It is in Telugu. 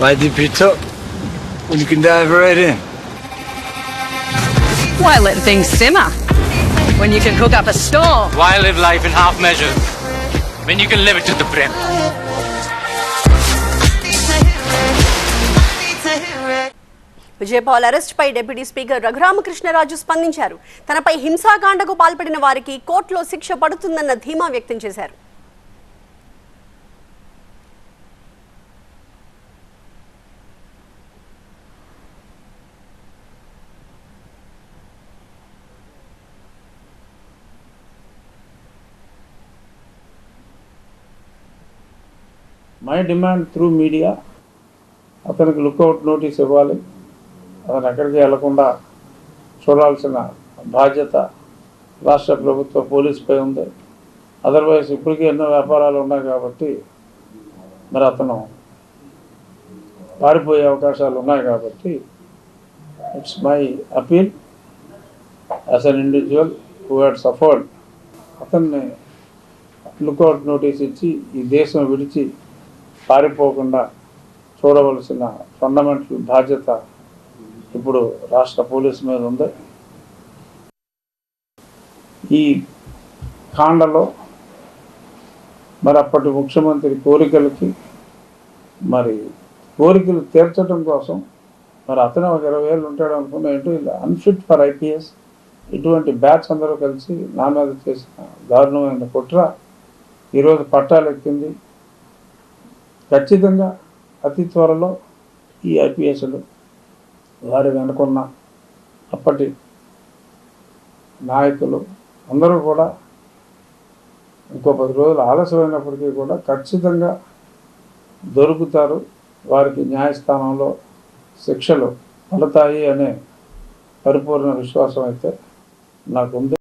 Why dip it up when you can dive right in? Why let things simmer when you can cook up a storm? Why live life in half measures when you can live it to the brim? Vijayapal arrest పై డిప్యూటీ స్పీకర్ రఘురామకృష్ణరాజు స్పందించారు. తనపై హింసాకాండకు పాల్పడిన వారికి కోర్టులో శిక్ష పడుతుందన్న ధీమా వ్యక్తం చేశారు. మై డిమాండ్ త్రూ మీడియా అతనికి లుక్అవుట్ నోటీస్ ఇవ్వాలి. అతను ఎక్కడికి వెళ్లకుండా చూడాల్సిన బాధ్యత రాష్ట్ర ప్రభుత్వ పోలీసుపై ఉంది. అదర్వైజ్ ఇప్పటికీ ఎన్నో వ్యాపారాలు ఉన్నాయి కాబట్టి మరి అతను పారిపోయే అవకాశాలు ఉన్నాయి కాబట్టి it's my appeal as an individual who had suffered. అతన్ని లుక్అవుట్ నోటీస్ ఇచ్చి ఈ దేశం విడిచి పారిపోకుండా చూడవలసిన ఫండమెంటల్ బాధ్యత ఇప్పుడు రాష్ట్ర పోలీసు మీద ఉంది. ఈ కాండలో మరి అప్పటి ముఖ్యమంత్రి కోరికలు తీర్చడం కోసం మరి అతను ఒక 20,000 ఉంటాడు అనుకున్నా. ఏంటో ఇలా అన్ఫిట్ ఫర్ ఐపీఎస్ ఇటువంటి బ్యాచ్ అందరూ కలిసి నా మీద చేసిన దారుణమైన కుట్ర ఈరోజు పట్టాలెక్కింది. ఖచ్చితంగా అతి త్వరలో ఈ ఐపీఎస్లు వారి వెనుకున్న అప్పటి నాయకులు అందరూ కూడా ఇంకో 10 రోజులు ఆలస్యమైనప్పటికీ కూడా ఖచ్చితంగా దొరుకుతారు. వారికి న్యాయస్థానంలో శిక్షలు పడతాయి అనే పరిపూర్ణ విశ్వాసం అయితే నాకుంది.